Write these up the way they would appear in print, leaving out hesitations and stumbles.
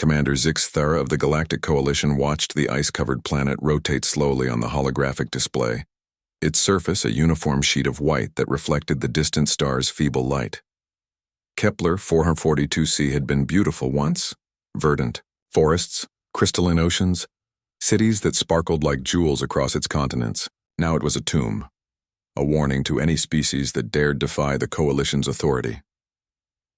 Commander Zixthara of the Galactic Coalition watched the ice-covered planet rotate slowly on the holographic display, its surface a uniform sheet of white that reflected the distant star's feeble light. Kepler 442c had been beautiful once, verdant, forests, crystalline oceans, cities that sparkled like jewels across its continents. Now it was a tomb, a warning to any species that dared defy the Coalition's authority.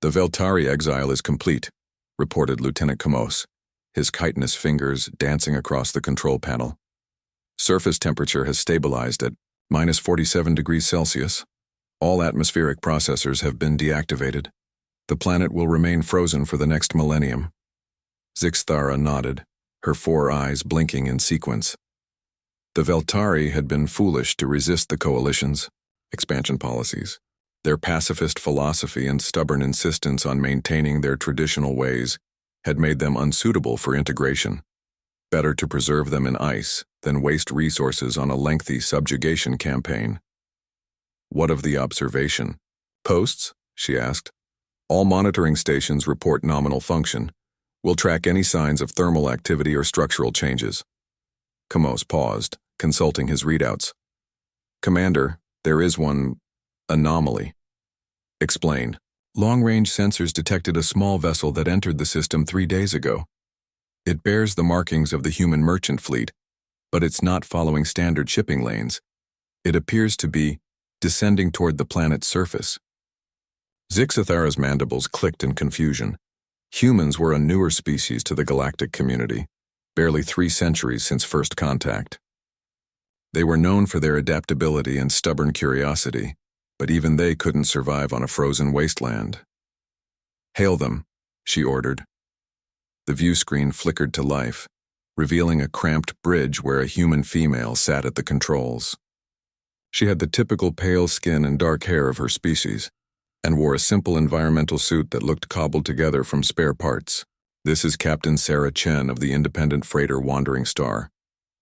"The Veltari exile is complete," reported Lieutenant Kamos, his chitinous fingers dancing across the control panel. "Surface temperature has stabilized at -47 degrees Celsius. All atmospheric processors have been deactivated. The planet will remain frozen for the next millennium." Zixthara nodded, her 4 eyes blinking in sequence. The Veltari had been foolish to resist the Coalition's expansion policies. Their pacifist philosophy and stubborn insistence on maintaining their traditional ways had made them unsuitable for integration. Better to preserve them in ice than waste resources on a lengthy subjugation campaign. "What of the observation posts?" she asked. "All monitoring stations report nominal function. We'll track any signs of thermal activity or structural changes." Kamos paused, consulting his readouts. "Commander, there is one anomaly." "Explain." "Long-range sensors detected a small vessel that entered the system 3 days ago. It bears the markings of the human merchant fleet, but it's not following standard shipping lanes. It appears to be descending toward the planet's surface." Zixthara's mandibles clicked in confusion. Humans were a newer species to the galactic community, barely 3 centuries since first contact. They were known for their adaptability and stubborn curiosity, but even they couldn't survive on a frozen wasteland. "Hail them," she ordered. The view screen flickered to life, revealing a cramped bridge where a human female sat at the controls. She had the typical pale skin and dark hair of her species, and wore a simple environmental suit that looked cobbled together from spare parts. "This is Captain Sarah Chen of the independent freighter Wandering Star,"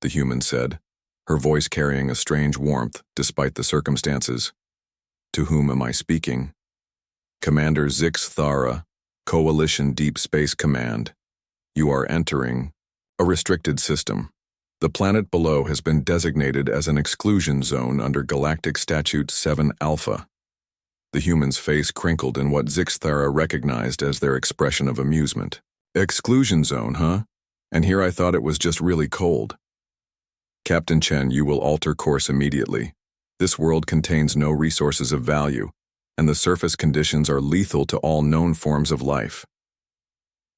the human said, her voice carrying a strange warmth despite the circumstances. "To whom am I speaking?" "Commander Zixthara, Coalition Deep Space Command. You are entering a restricted system. The planet below has been designated as an exclusion zone under Galactic Statute 7 Alpha. The human's face crinkled in what Zixthara recognized as their expression of amusement. "Exclusion zone, huh? And here I thought it was just really cold." "Captain Chen, you will alter course immediately. This world contains no resources of value, and the surface conditions are lethal to all known forms of life."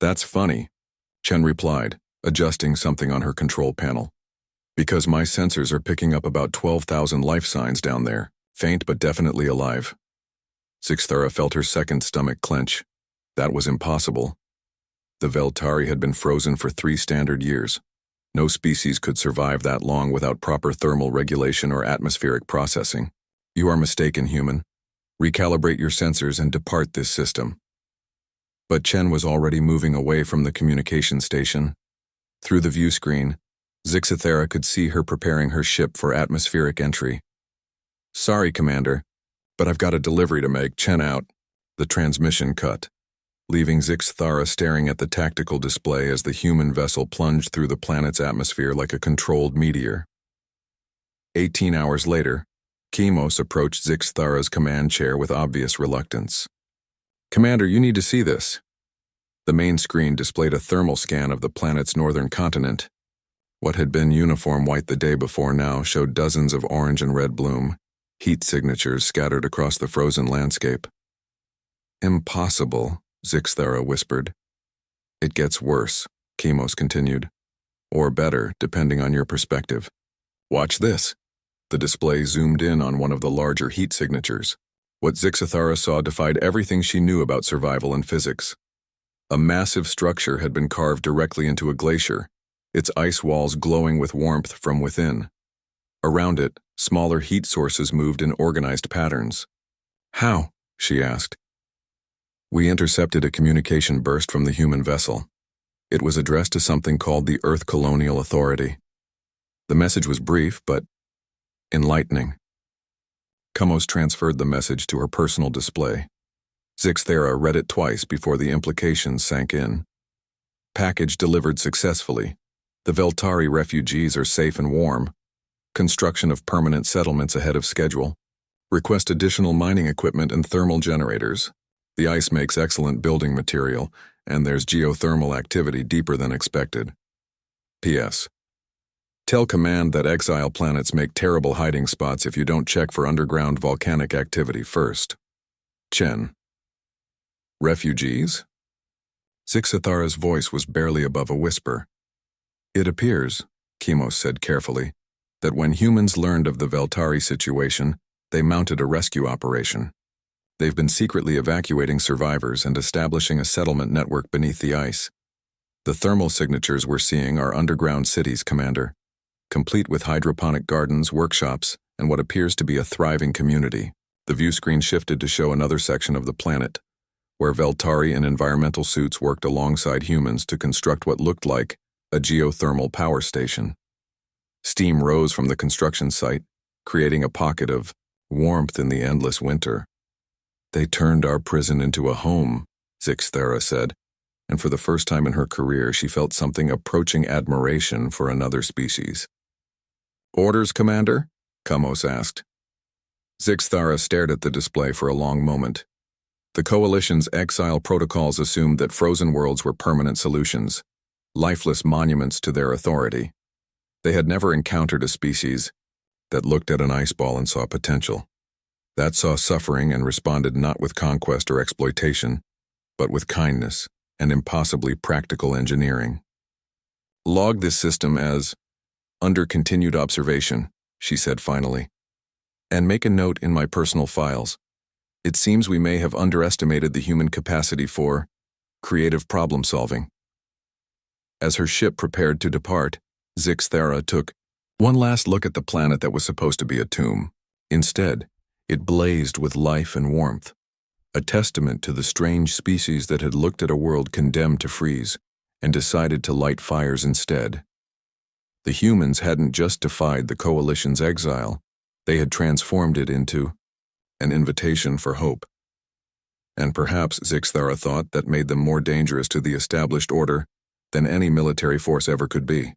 "That's funny," Chen replied, adjusting something on her control panel. "Because my sensors are picking up about 12,000 life signs down there, faint but definitely alive." Zixthara felt her second stomach clench. That was impossible. The Veltari had been frozen for 3 standard years. No species could survive that long without proper thermal regulation or atmospheric processing. "You are mistaken, human. Recalibrate your sensors and depart this system." But Chen was already moving away from the communication station. Through the view screen, Zixthara could see her preparing her ship for atmospheric entry. "Sorry, Commander, but I've got a delivery to make. Chen out." The transmission cut, leaving Zixthara staring at the tactical display as the human vessel plunged through the planet's atmosphere like a controlled meteor. 18 hours later, Kemos approached Zixthara's command chair with obvious reluctance. "Commander, you need to see this." The main screen displayed a thermal scan of the planet's northern continent. What had been uniform white the day before now showed dozens of orange and red bloom, heat signatures scattered across the frozen landscape. "Impossible," Zixthara whispered. "It gets worse," Kemos continued. "Or better, depending on your perspective. Watch this." The display zoomed in on one of the larger heat signatures. What Zixthara saw defied everything she knew about survival and physics. A massive structure had been carved directly into a glacier, its ice walls glowing with warmth from within. Around it, smaller heat sources moved in organized patterns. "How?" she asked. "We intercepted a communication burst from the human vessel. It was addressed to something called the Earth Colonial Authority. The message was brief, but enlightening." Kamos transferred the message to her personal display. Zixthara read it twice before the implications sank in. Package delivered successfully. The Veltari refugees are safe and warm. Construction of permanent settlements ahead of schedule. Request additional mining equipment and thermal generators. The ice makes excellent building material, and there's geothermal activity deeper than expected. P.S. Tell Command that exile planets make terrible hiding spots if you don't check for underground volcanic activity first. Chen. Refugees? Zixathara's voice was barely above a whisper. It appears, Kimos said carefully, that when humans learned of the Veltari situation, they mounted a rescue operation. They've been secretly evacuating survivors and establishing a settlement network beneath the ice. The thermal signatures we're seeing are underground cities, Commander, complete with hydroponic gardens, workshops, and what appears to be a thriving community. The view screen shifted to show another section of the planet, where Veltari in environmental suits worked alongside humans to construct what looked like a geothermal power station. Steam rose from the construction site, creating a pocket of warmth in the endless winter. They turned our prison into a home, Zixthara said, and for the first time in her career she felt something approaching admiration for another species. Orders, Commander? Kamos asked. Zixthara stared at the display for a long moment. The Coalition's exile protocols assumed that frozen worlds were permanent solutions, lifeless monuments to their authority. They had never encountered a species that looked at an ice ball and saw potential, that saw suffering and responded not with conquest or exploitation, but with kindness and impossibly practical engineering. Log this system as under continued observation, she said finally, and make a note in my personal files. It seems we may have underestimated the human capacity for creative problem solving. As her ship prepared to depart, Zixthara took one last look at the planet that was supposed to be a tomb. Instead, it blazed with life and warmth, a testament to the strange species that had looked at a world condemned to freeze and decided to light fires instead. The humans hadn't just defied the Coalition's exile, they had transformed it into an invitation for hope. And perhaps, Zixthara thought, that made them more dangerous to the established order than any military force ever could be.